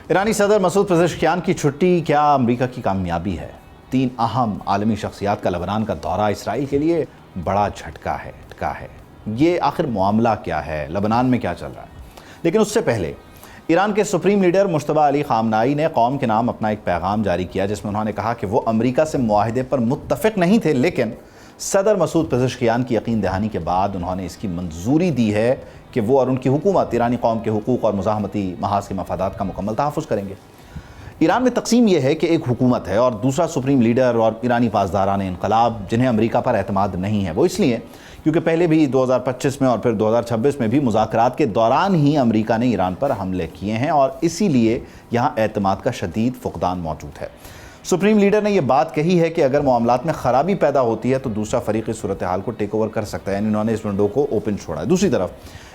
ایرانی صدر Masoud Pezeshkian کی چھٹی کیا امریکہ کی کامیابی ہے؟ 3 اہم عالمی شخصیات کا لبنان کا دورہ اسرائیل کے لیے بڑا جھٹکا ہے۔ یہ آخر معاملہ کیا ہے؟ لبنان میں کیا چل رہا ہے؟ لیکن اس سے پہلے ایران کے سپریم لیڈر مجتبیٰ علی خامنائی نے قوم کے نام اپنا ایک پیغام جاری کیا جس میں انہوں نے کہا کہ وہ امریکہ سے معاہدے پر متفق نہیں تھے، لیکن صدر مسعود پزشکیان کی یقین دہانی کے بعد انہوں نے اس کی منظوری دی ہے کہ وہ اور ان کی حکومت ایرانی قوم کے حقوق اور مزاحمتی محاذ کے مفادات کا مکمل تحفظ کریں گے۔ ایران میں تقسیم یہ ہے کہ ایک حکومت ہے اور دوسرا سپریم لیڈر اور ایرانی پاسداران انقلاب جنہیں امریکہ پر اعتماد نہیں ہے۔ وہ اس لیے کیونکہ پہلے بھی 2025 میں اور پھر 2026 میں بھی مذاکرات کے دوران ہی امریکہ نے ایران پر حملے کیے ہیں اور اسی لیے یہاں اعتماد کا شدید فقدان موجود ہے۔ سپریم لیڈر نے یہ بات کہی ہے کہ اگر معاملات میں خرابی پیدا ہوتی ہے تو دوسرا فریق اس صورتحال کو ٹیک اوور کر سکتا ہے، یعنی انہوں نے اس ونڈو کو اوپن چھوڑا ہے۔ دوسری طرف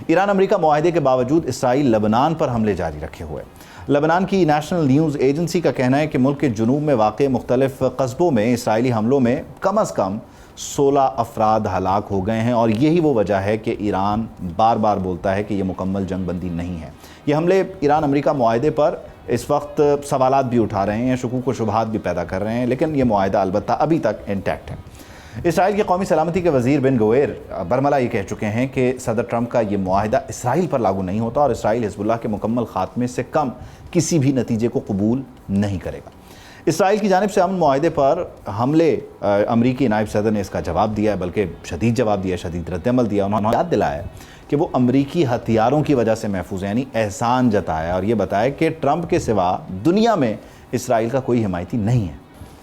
ایران امریکہ معاہدے کے باوجود اسرائیل لبنان پر حملے جاری رکھے ہوئے۔ لبنان کی نیشنل نیوز ایجنسی کا کہنا ہے کہ ملک کے جنوب میں واقع مختلف قصبوں میں اسرائیلی حملوں میں کم از کم 16 افراد ہلاک ہو گئے ہیں اور یہی وہ وجہ ہے کہ ایران بار بار بولتا ہے کہ یہ مکمل جنگ بندی نہیں ہے۔ یہ حملے ایران امریکہ معاہدے پر اس وقت سوالات بھی اٹھا رہے ہیں، شکوک و شبہات بھی پیدا کر رہے ہیں، لیکن یہ معاہدہ البتہ ابھی تک انٹیکٹ ہے۔ اسرائیل کے قومی سلامتی کے وزیر بن گویر برملا یہ کہہ چکے ہیں کہ صدر ٹرمپ کا یہ معاہدہ اسرائیل پر لاگو نہیں ہوتا اور اسرائیل حزب اللہ کے مکمل خاتمے سے کم کسی بھی نتیجے کو قبول نہیں کرے گا۔ اسرائیل کی جانب سے امن معاہدے پر حملے امریکی نائب صدر نے اس کا جواب دیا ہے، بلکہ شدید جواب دیا، شدید رد عمل دیا۔ انہوں نے یاد دلایا کہ وہ امریکی ہتھیاروں کی وجہ سے محفوظ ہیں، یعنی احسان جتایا اور یہ بتایا کہ ٹرمپ کے سوا دنیا میں اسرائیل کا کوئی حمایتی نہیں ہے۔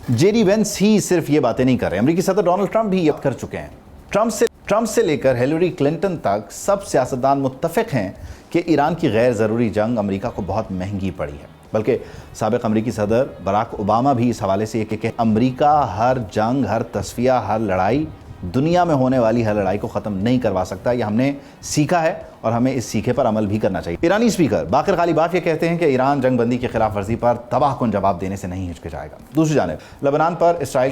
جے ڈی وینس ہی صرف یہ باتیں نہیں کر رہے، امریکی صدر ڈونلڈ ٹرمپ بھی یہ کر چکے ہیں۔ ٹرمپ سے لے کر ہیلری کلنٹن تک سب سیاستدان متفق ہیں کہ ایران کی غیر ضروری جنگ امریکہ کو بہت مہنگی پڑی ہے، بلکہ سابق امریکی صدر براک اوباما بھی اس حوالے سے یہ کہ امریکہ ہر جنگ، ہر تصفیہ، ہر لڑائی، دنیا میں ہونے والی ہر لڑائی کو ختم نہیں کروا سکتا۔ یہ ہم نے سیکھا ہے اور ہمیں اس سیکھے پر عمل بھی کرنا چاہیے۔ ایرانی اسپیکر باقر غالیباف یہ کہتے ہیں کہ ایران جنگ بندی کی خلاف ورزی پر تباہ کن جواب دینے سے نہیں ہچکچائے گا۔ دوسری جانب لبنان پر اسرائیل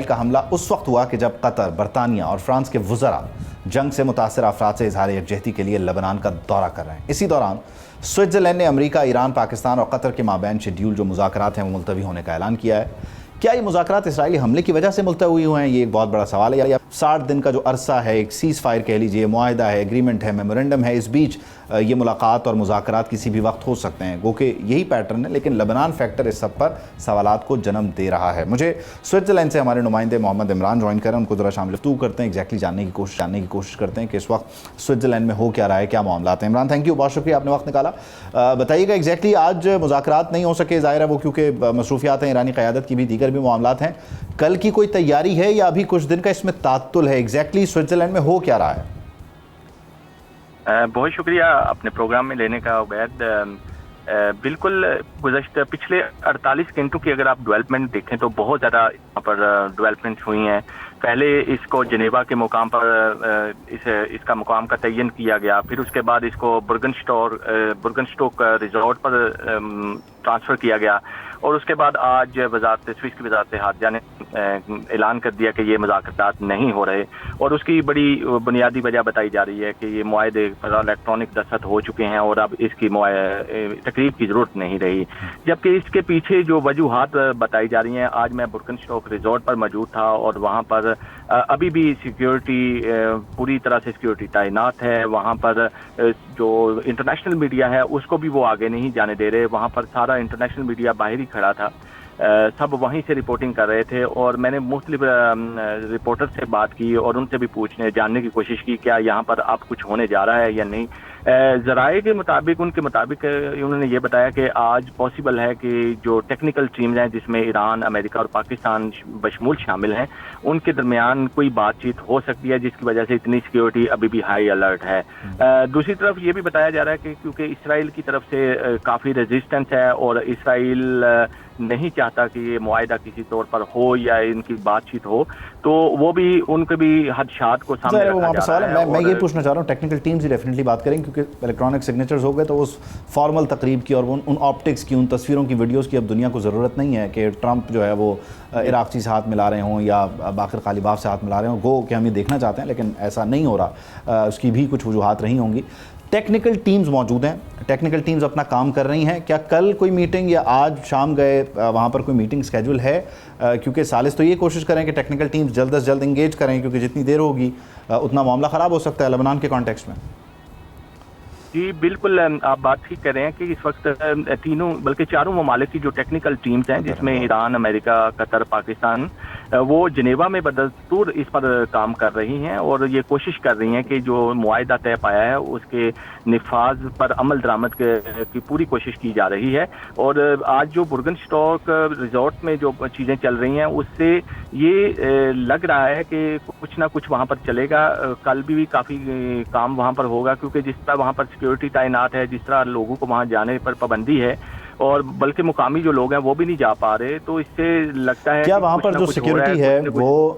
کا حملہ اس وقت ہوا کہ جب قطر، برطانیہ اور فرانس کے وزراء جنگ سے متاثرہ افراد سے اظہار یکجہتی کے لیے لبنان کا دورہ کر رہے ہیں۔ اسی دوران سوئٹزرلینڈ نے امریکہ، ایران، پاکستان اور قطر کے مابین شیڈیول جو مذاکرات ہیں وہ ملتوی ہونے کا اعلان کیا ہے۔ کیا یہ مذاکرات اسرائیلی حملے کی وجہ سے ملتوی ہوئے ہیں؟ یہ ایک بہت بڑا سوال ہے۔ یا 60 دن کا جو عرصہ ہے، ایک سیز فائر کہہ لیجئے، معاہدہ ہے، ایگریمنٹ ہے، میمورنڈم ہے، اس بیچ یہ ملاقات اور مذاکرات کسی بھی وقت ہو سکتے ہیں، گو کہ یہی پیٹرن ہے، لیکن لبنان فیکٹر اس سب پر سوالات کو جنم دے رہا ہے۔ مجھے سوئٹزرلینڈ سے ہمارے نمائندے محمد عمران جوائن کر رہے ہیں، ان کو ذرا شامل گفتگو کرتے ہیں، ایگزیکٹلی جاننے کی کوشش کرتے ہیں کہ اس وقت سوئٹزرلینڈ میں ہو کیا رہا ہے، کیا معاملات ہیں۔ عمران، تھینک یو، بہت شکریہ آپ نے وقت نکالا۔ بتائیے گا ایگزیکٹلی آج مذاکرات نہیں ہو سکے، ظاہر ہے وہ کیونکہ مصروفیات ہیں ایرانی قیادت کی بھی، دیگر بھی معاملات ہیں، کل کی کوئی تیاری ہے یا ابھی کچھ دن کا اس میں تعطل ہے؟ ایگزیکٹلی سوئٹزرلینڈ میں ہو کیا رہا ہے؟ بہت شکریہ اپنے پروگرام میں لینے کا عبید۔ بالکل گزشتہ پچھلے 48 گھنٹوں کی اگر آپ ڈیولپمنٹ دیکھیں تو بہت زیادہ یہاں پر ڈیولپمنٹ ہوئی ہیں۔ پہلے اس کو جنیوا کے مقام پر اس کا مقام کا تعین کیا گیا، پھر اس کے بعد اس کو برگنسٹوک ریزورٹ پر ٹرانسفر کیا گیا اور اس کے بعد آج سوئس کی وزارت خارجہ نے اعلان کر دیا کہ یہ مذاکرات نہیں ہو رہے، اور اس کی بڑی بنیادی وجہ بتائی جا رہی ہے کہ یہ معاہدے پر الیکٹرانک دستخط ہو چکے ہیں اور اب اس کی تقریب کی ضرورت نہیں رہی، جبکہ اس کے پیچھے جو وجوہات بتائی جا رہی ہیں۔ آج میں برگنسٹوک ریزورٹ پر موجود تھا اور وہاں پر ابھی بھی سیکیورٹی، پوری طرح سے سیکیورٹی تعینات ہے۔ وہاں پر جو انٹرنیشنل میڈیا ہے اس کو بھی وہ آگے نہیں جانے دے رہے، وہاں پر سارا انٹرنیشنل میڈیا باہر ہی کھڑا تھا، سب وہیں سے رپورٹنگ کر رہے تھے، اور میں نے مختلف رپورٹر سے بات کی اور ان سے بھی جاننے کی کوشش کی کیا یہاں پر اب کچھ ہونے جا رہا ہے یا نہیں۔ ذرائع کے مطابق انہوں نے یہ بتایا کہ آج پاسبل ہے کہ جو ٹیکنیکل ٹیمز ہیں جس میں ایران، امریکہ اور پاکستان بشمول شامل ہیں، ان کے درمیان کوئی بات چیت ہو سکتی ہے جس کی وجہ سے اتنی سیکیورٹی ابھی بھی ہائی الرٹ ہے۔ دوسری طرف یہ بھی بتایا جا رہا ہے کہ کیونکہ اسرائیل کی طرف سے کافی ریزسٹنس ہے اور اسرائیل نہیں چاہتا کہ یہ معاہدہ کسی طور پر ہو یا ان کی بات چیت ہو، تو وہ بھی ان کے بھی خدشات کو سامنے رکھا جا رہا ہے۔ میں یہ پوچھنا چاہ رہا ہوں، ٹیکنیکل ٹیمز ہی ڈیفینیٹلی بات کریں کیونکہ الیکٹرانک سگنیچرز ہو گئے تو اس فارمل تقریب کی اور ان آپٹکس کی، ان تصویروں کی، ویڈیوز کی اب دنیا کو ضرورت نہیں ہے کہ ٹرمپ جو ہے وہ عراقچی سے ہاتھ ملا رہے ہوں یا باقر غالیباف سے ہاتھ ملا رہے ہوں، گو کہ ہم یہ دیکھنا چاہتے ہیں لیکن ایسا نہیں ہو رہا، اس کی بھی کچھ وجوہات رہی ہوں گی۔ ٹیکنیکل ٹیمز موجود ہیں, ٹیکنیکل ٹیمز اپنا کام کر رہی ہیں. کیا کل کوئی میٹنگ یا آج شام گئے وہاں پر کوئی میٹنگ اسکیجول ہے؟ کیونکہ ثالث تو یہ کوشش کریں کہ ٹیکنیکل ٹیمز جلد از جلد انگیج کریں, کیونکہ جتنی دیر ہوگی اتنا معاملہ خراب ہو سکتا ہے لبنان کے کانٹیکسٹ میں. جی بالکل, آپ بات ٹھیک کر رہے ہیں کہ اس وقت تینوں بلکہ چاروں ممالک کی جو ٹیکنیکل ٹیمز ہیں, جس میں ایران, امریکہ, قطر, پاکستان, وہ جنیوا میں بدستور اس پر کام کر رہی ہیں اور یہ کوشش کر رہی ہیں کہ جو معاہدہ طے پایا ہے اس کے نفاذ پر عمل درآمد کی پوری کوشش کی جا رہی ہے. اور آج جو برگن اسٹاک ریزورٹ میں جو چیزیں چل رہی ہیں اس سے یہ لگ رہا ہے کہ کچھ نہ کچھ وہاں پر چلے گا. کل بھی کافی کام وہاں پر ہوگا, کیونکہ جس طرح وہاں پر سیکورٹی تعینات ہے, جس طرح لوگوں کو وہاں جانے پر پابندی ہے, اور بلکہ مقامی جو لوگ ہیں وہ بھی نہیں جا پا رہے, تو اس سے لگتا ہے کیا وہاں پر جو سیکیورٹی ہے وہ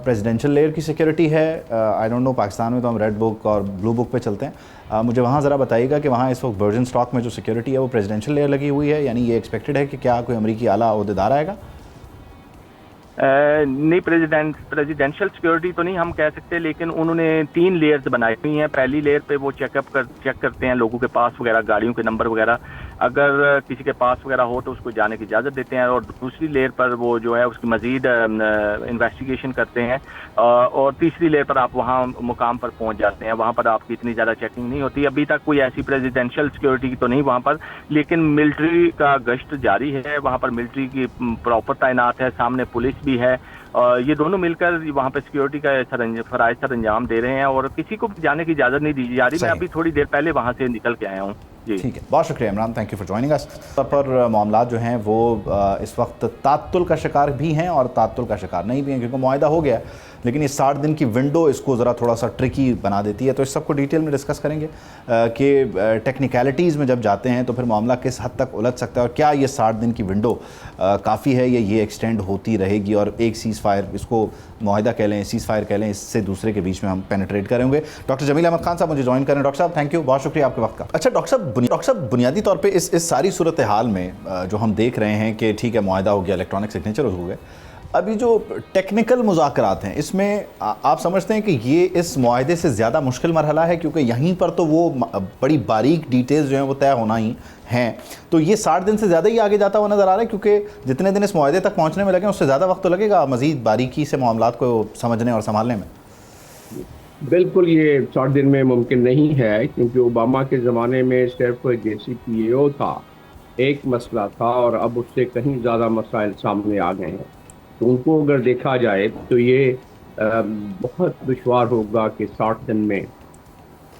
پریزیڈنشل لیئر کی سیکیورٹی ہے؟ آئی ڈونٹ نو, پاکستان میں تو ہم ریڈ بک اور بلو بک پہ چلتے ہیں. مجھے وہاں ذرا بتائیے گا کہ وہاں اس وقت برجن اسٹاک میں جو سیکیورٹی ہے وہ پریزیڈنشل لیئر لگی ہوئی ہے, یعنی یہ ایکسپیکٹڈ ہے کہ کیا کوئی امریکی اعلیٰ عہدیدار آئے گا؟ نہیں, پریزیڈینشل سیکیورٹی تو نہیں ہم کہہ سکتے, لیکن انہوں نے 3 لیئرز بنائی ہوئی ہیں. پہلی لیئر پہ وہ چیک کرتے ہیں لوگوں کے پاس وغیرہ, گاڑیوں کے نمبر وغیرہ, اگر کسی کے پاس وغیرہ ہو تو اس کو جانے کی اجازت دیتے ہیں. اور دوسری لیئر پر وہ جو ہے اس کی مزید انویسٹیگیشن کرتے ہیں. اور تیسری لیئر پر آپ وہاں مقام پر پہنچ جاتے ہیں, وہاں پر آپ کی اتنی زیادہ چیکنگ نہیں ہوتی. ابھی تک کوئی ایسی پریزیڈینشل سیکیورٹی تو نہیں وہاں پر, لیکن ملٹری کا گشت جاری ہے. وہاں پر ملٹری کی پراپر تعینات ہے, سامنے پولیس بھی ہے. یہ دونوں مل کر وہاں پہ سیکیورٹی کا فرائض سر انجام دے رہے ہیں, اور کسی کو جانے کی اجازت نہیں دی جا رہی. میں ابھی تھوڑی دیر پہلے وہاں سے نکل کے آیا ہوں. جی ٹھیک ہے, بہت شکریہ Imran, thank you for joining us. پر معاملات جو ہیں وہ اس وقت تعطل کا شکار بھی ہیں اور تعطل کا شکار نہیں بھی ہیں, کیونکہ معاہدہ ہو گیا ہے, لیکن یہ 60 دن کی ونڈو اس کو ذرا تھوڑا سا ٹرکی بنا دیتی ہے. تو اس سب کو ڈیٹیل میں ڈسکس کریں گے کہ ٹیکنیکلٹیز میں جب جاتے ہیں تو پھر معاملہ کس حد تک الجھ سکتا ہے, اور کیا یہ 60 دن کی ونڈو کافی ہے یا یہ ایکسٹینڈ ہوتی رہے گی, اور ایک سیز فائر, اس کو معاہدہ کہہ لیں, سیز فائر کہہ لیں, اس سے دوسرے کے بیچ میں ہم پینیٹریٹ کریں گے. ڈاکٹر جمیل احمد خان صاحب مجھے جوائن کریں. ڈاکٹر صاحب تھینک یو, بہت شکریہ آپ کے وقت کا. اچھا ڈاکٹر صاحب, بنیادی طور پہ اس ساری صورتحال میں جو ہم دیکھ رہے ہیں کہ ٹھیک ہے معاہدہ ہو گیا, الیکٹرانک سگنیچر ہو گئے, ابھی جو ٹیکنیکل مذاکرات ہیں اس میں آپ سمجھتے ہیں کہ یہ اس معاہدے سے زیادہ مشکل مرحلہ ہے, کیونکہ یہیں پر تو وہ بڑی باریک ڈیٹیلز جو ہیں وہ طے ہونا ہی ہیں, تو یہ 60 دن سے زیادہ ہی آگے جاتا ہوا نظر آ رہا ہے, کیونکہ جتنے دن اس معاہدے تک پہنچنے میں لگے اس سے زیادہ وقت تو لگے گا مزید باریکی سے معاملات کو سمجھنے اور سنبھالنے میں. بالکل یہ 60 دن میں ممکن نہیں ہے, کیونکہ اوباما کے زمانے میں صرف JCPOA تھا, ایک مسئلہ تھا, اور اب اس سے کہیں زیادہ مسائل سامنے آ گئے ہیں. تو ان کو اگر دیکھا جائے تو یہ بہت دشوار ہوگا کہ 60 دن میں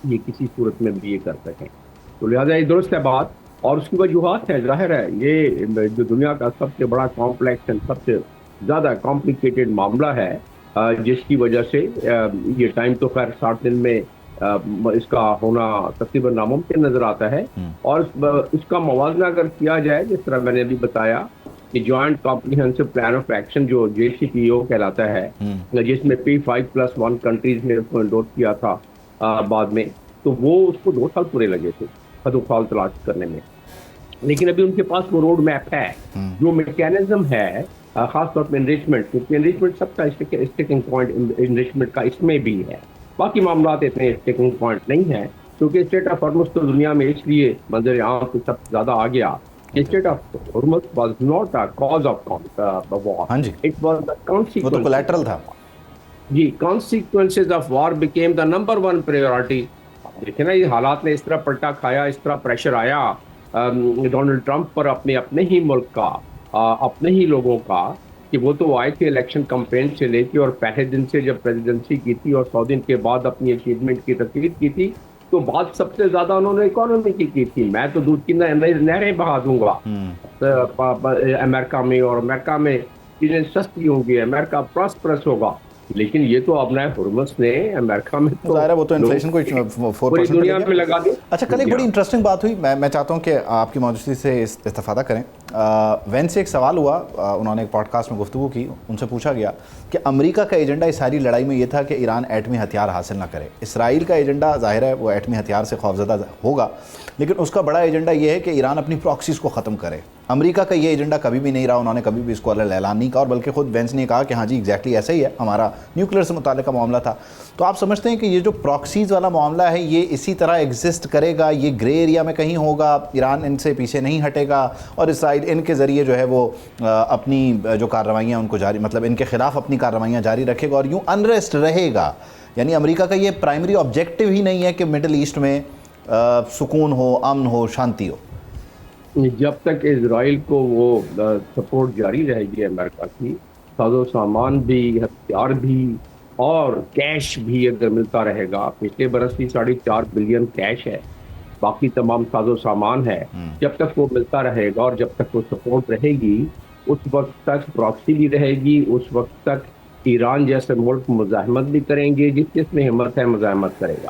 یہ کسی صورت میں بھی یہ کر سکیں. تو لہٰذا یہ درست ہے بات, اور اس کی وجوہات ہے, ظاہر ہے یہ جو دنیا کا سب سے بڑا کمپلیکس اینڈ سب سے زیادہ کمپلیکیٹڈ معاملہ ہے, جس کی وجہ سے یہ ٹائم تو خیر 60 دن میں اس کا ہونا تقریباً ناممکن نظر آتا ہے. اور اس کا موازنہ اگر کیا جائے, جس طرح میں نے ابھی بتایا کہ joint comprehensive plan of action جو JCPOA کہلاتا ہے, جس میں P5+1 کنٹریز نے اس کو انڈورس کیا تھا بعد میں, تو وہ اس کو 2 سال پورے لگے تھے حد و فال تلاش کرنے میں. لیکن ابھی ان کے پاس وہ روڈ میپ ہے, جو میکینزم ہے, خاص طور پہ انریچمنٹ, کیونکہ انریچمنٹ سب کا اسٹیکنگ پوائنٹ انریچمنٹ کا اس میں بھی ہے. باقی معاملات اتنے اسٹیکنگ پوائنٹ نہیں ہیں, کیونکہ اسٹیٹ آف ہارمز تو دنیا میں اس لیے منظر عام کو سب زیادہ آ گیا. State of Hormuz was not a cause of war, it was the consequence, وہ تو کولیٹرل تھا. جی, consequences of war became the number 1 priority. دیکھیں نا, یہ حالات نے اس طرح پلٹا کھایا, اس طرح پریشر آیا ڈونلڈ ٹرمپ پر اپنے ہی ملک کا, اپنے ہی لوگوں کا, کہ وہ تو آئے تھے الیکشن کمپین سے لے کے, اور پہلے دن سے جب پریزیڈنسی کی تھی اور 100 دن کے بعد اپنی اچیومنٹ کی تقریر کی تھی, تو بات سب سے زیادہ انہوں نے اکانومی کی تھی. میں تو دودھ کی نہریں بہا دوں گا امریکہ میں, اور امریکہ میں چیزیں سستی ہوں گی, امریکہ پراسپرس ہوگا. لیکن یہ تو اپنا ہرمس نے امریکہ میں تو ظاہر ہے وہ تو انفلیشن کو 4% دنیا میں لگا دیا. اچھا, کل ایک بڑی انٹرسٹنگ بات ہوئی, میں چاہتا ہوں کہ آپ کی موجودگی سے استفادہ کریں. وین سے ایک سوال ہوا, انہوں نے ایک پوڈ کاسٹ میں گفتگو کی, ان سے پوچھا گیا کہ امریکہ کا ایجنڈا اس ساری لڑائی میں یہ تھا کہ ایران ایٹمی ہتھیار حاصل نہ کرے. اسرائیل کا ایجنڈا ظاہر ہے وہ ایٹمی ہتھیار سے خوفزدہ ہوگا, لیکن اس کا بڑا ایجنڈا یہ ہے کہ ایران اپنی پراکسیز کو ختم کرے. امریکہ کا یہ ایجنڈا کبھی بھی نہیں رہا, انہوں نے کبھی بھی اس کو اعلان نہیں کہا, اور بلکہ خود وینس نے کہا کہ ہاں جی ایگزیکٹلی ایسا ہی ہے, ہمارا نیوکلیئر سے متعلق کا معاملہ تھا. تو آپ سمجھتے ہیں کہ یہ جو پراکسیز والا معاملہ ہے یہ اسی طرح ایگزسٹ کرے گا, یہ گرے ایریا میں کہیں ہوگا, ایران ان سے پیچھے نہیں ہٹے گا اور اسرائیل ان کے ذریعے جو ہے وہ اپنی جو کارروائیاں ان کو جاری, مطلب ان کے خلاف اپنی کارروائیاں جاری رکھے گا اور یوں انریسٹ رہے گا؟ یعنی امریکہ کا یہ پرائمری آبجیکٹیو ہی نہیں ہے کہ مڈل ایسٹ میں سکون ہو, امن ہو, شانتی ہو. جب تک اسرائیل کو وہ سپورٹ جاری رہے گی امریکہ کی, ساز و سامان بھی, ہتھیار بھی اور کیش بھی اگر ملتا رہے گا, پچھلے برس کی 4.5 بلین کیش ہے, باقی تمام ساز و سامان ہے, جب تک وہ ملتا رہے گا اور جب تک وہ سپورٹ رہے گی اس وقت تک پراکسی بھی رہے گی, اس وقت تک ایران جیسے ملک مزاحمت بھی کریں گے, جس میں ہمت ہے مزاحمت کرے گا.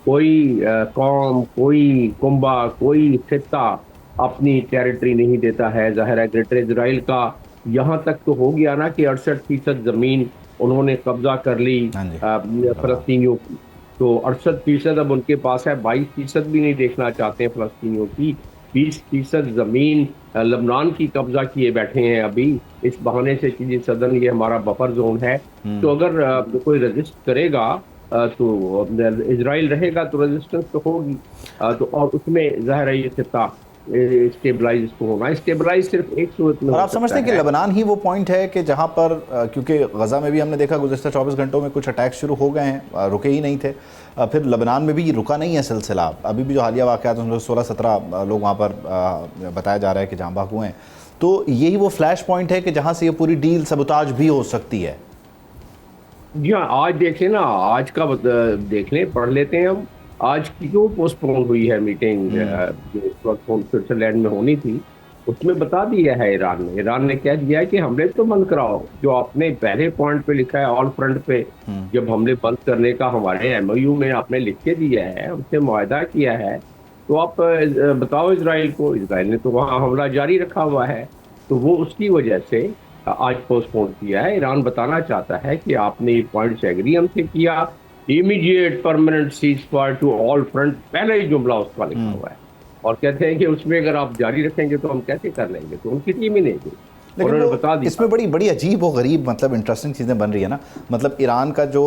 کوئی قوم, کوئی کنبہ, کوئی خطہ اپنی ٹیریٹری نہیں دیتا ہے. ظاہر ہے گریٹر اسرائیل کا یہاں تک تو ہو گیا نا کہ 68% زمین انہوں نے قبضہ کر لی فلسطینیوں کی, تو 68% اب ان کے پاس ہے, 22% بھی نہیں دیکھنا چاہتے ہیں فلسطینیوں کی, 20% زمین لبنان کی قبضہ کیے بیٹھے ہیں ابھی اس بہانے سے کہ صدر یہ ہمارا بفر زون ہے. تو اگر کوئی رجسٹ کرے گا تو اسرائیل رہے گا تو ریزسٹنس تو ہوگی, تو اور اس میں ظاہر ہے یہ خطہ اسٹیبلائز کو ہونا, اسٹیبلائز صرف ایک صورت میں. اور آپ سمجھتے ہیں کہ لبنان ہی وہ پوائنٹ ہے کہ جہاں پر, کیونکہ غزہ میں بھی ہم نے دیکھا گزشتہ 24 گھنٹوں میں کچھ اٹیک شروع ہو گئے ہیں, رکے ہی نہیں تھے, پھر لبنان میں بھی یہ رکا نہیں ہے سلسلہ, ابھی بھی جو حالیہ واقعات ہیں 16-17 لوگ وہاں پر بتایا جا رہا ہے کہ جہاں بحق ہوئے ہیں, تو یہی وہ فلیش پوائنٹ ہے کہ جہاں سے یہ پوری ڈیل سبوتاج بھی ہو سکتی ہے. جی ہاں, آج دیکھیں نا, آج کا دیکھ لیں, پڑھ لیتے ہیں ہم, آج کی جو پوسٹ پون ہوئی ہے میٹنگ جو اس وقت سوئٹزرلینڈ میں ہونی تھی, اس میں بتا دیا ہے ایران نے کہہ دیا ہے کہ حملے تو بند کراؤ, جو آپ نے پہلے پوائنٹ پہ لکھا ہے آل فرنٹ پہ, جب حملے بند کرنے کا ہمارے ایم او یو میں آپ نے لکھ کے دیا ہے, ان سے معاہدہ کیا ہے, تو آپ بتاؤ اسرائیل کو. اسرائیل نے تو وہاں حملہ جاری رکھا ہوا ہے, تو وہ اس کی وجہ سے آج پوسٹ پون کیا ہے. ایران بتانا چاہتا ہے کہ آپ نے یہ پوائنٹس ایگری ہم سے کیا, immediate permanent ceasefire to all front, پہلے ہی جملہ اس کا لکھا ہوا ہے, اور کہتے ہیں کہ اس میں اگر آپ جاری رکھیں گے تو ہم کیسے کر لیں گے, تو ان کی ٹیم ہی نہیں تھی. لیکن اس میں بڑی عجیب و غریب مطلب انٹرسٹنگ چیزیں بن رہی ہیں نا, مطلب ایران کا جو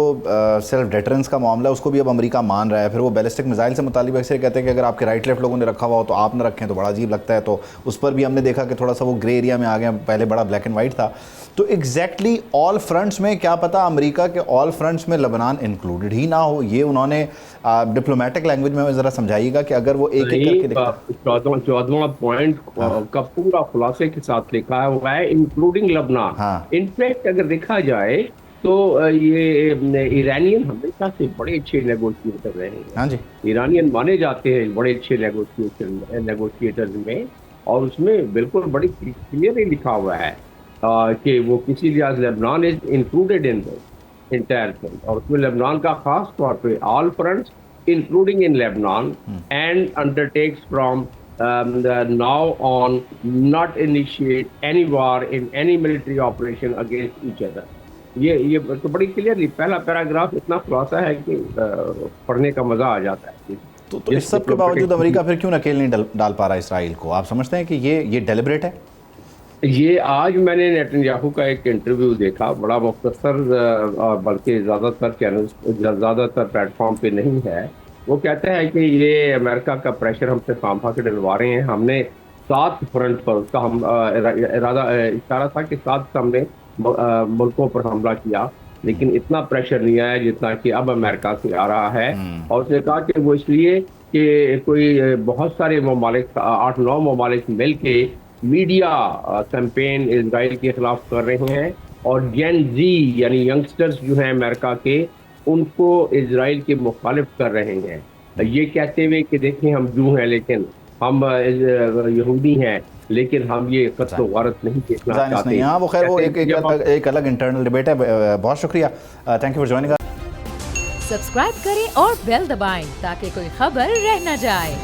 سیلف ڈیٹرنس کا معاملہ اس کو بھی اب امریکہ مان رہا ہے, پھر وہ بیلسٹک میزائل سے متعلق اکثر کہتے ہیں کہ اگر آپ کے رائٹ لیفٹ لوگوں نے رکھا ہوا ہو تو آپ نہ رکھیں, تو بڑا عجیب لگتا ہے. تو اس پر بھی ہم نے دیکھا کہ تھوڑا سا وہ گرے ایریا میں آ گئے, پہلے بڑا بلیک اینڈ وائٹ تھا. تو ایگزیکٹلی آل فرنٹس میں کیا پتہ امریکہ کے آل فرنٹس میں لبنان انکلوڈڈ ہی نہ ہو, یہ انہوں نے ڈپلومیٹک لینگویج میں ذرا سمجھائیے گا کہ اگر وہ ایک ایک کر کے 14واں پوائنٹ کا پورا خلاصے کے ساتھ لکھا ہوا ہے انکلوڈنگ لبنان. انفیکٹ اگر دیکھا جائے تو یہ ایرانین ہمیشہ سے بڑے اچھے نیگوشیٹر رہے ہیں. ہاں جی, ایرانین مانے جاتے ہیں بڑے اچھے نیگوشیٹرز میں, اور اس میں بالکل بڑی کلیئرلی لکھا ہوا ہے کہ وہ کسی لحاظ Lebanon is included in this entire thing, اور اس میں لیبنان کا خاص طور پہ all fronts including in Lebanon and undertakes from now on not initiate any war in any military operation against each other. یہ تو بڑی کلیئرلی پہلا پیراگراف اتنا خلاصہ ہے کہ پڑھنے کا مزہ آ جاتا ہے. تو اس سب کے باوجود امریکہ پھر کیوں نکیل نہیں ڈال پا رہا اسرائیل کو؟ آپ سمجھتے ہیں کہ یہ ڈیلیبریٹ ہے؟ یہ آج میں نے نیتن یاہو کا ایک انٹرویو دیکھا, بڑا مختصر, بلکہ زیادہ تر چینل زیادہ تر پلیٹ فارم پہ نہیں ہے. وہ کہتے ہیں کہ یہ امریکہ کا پریشر ہم سے خام خواہ کے ڈلوا رہے ہیں. ہم نے 7 فرنٹ پر, اس کا ہم ارادہ اشارہ تھا کہ 7 ہم نے ملکوں پر حملہ کیا, لیکن اتنا پریشر نہیں آیا جتنا کہ اب امریکہ سے آ رہا ہے. اور اس نے کہا کہ وہ اس لیے کہ کوئی بہت سارے ممالک 8-9 ممالک مل کے میڈیا کیمپین اسرائیل کے خلاف کر رہے ہیں, اور جین زی یعنی ینگسٹرز جو ہیں امریکہ کے, ان کو اسرائیل کے مخالف کر رہے ہیں, یہ کہتے ہوئے کہ دیکھیں ہم جو ہیں لیکن ہم یہودی ہیں, لیکن ہم یہ قتل و غارت نہیں دیکھنا چاہتے. ہاں وہ خیر وہ ایک الگ انٹرنل ڈیبیٹ ہے. بہت شکریہ, thank you for joining. Subscribe کریں اور بیل دبائیں تاکہ کوئی خبر رہ نہ جائے.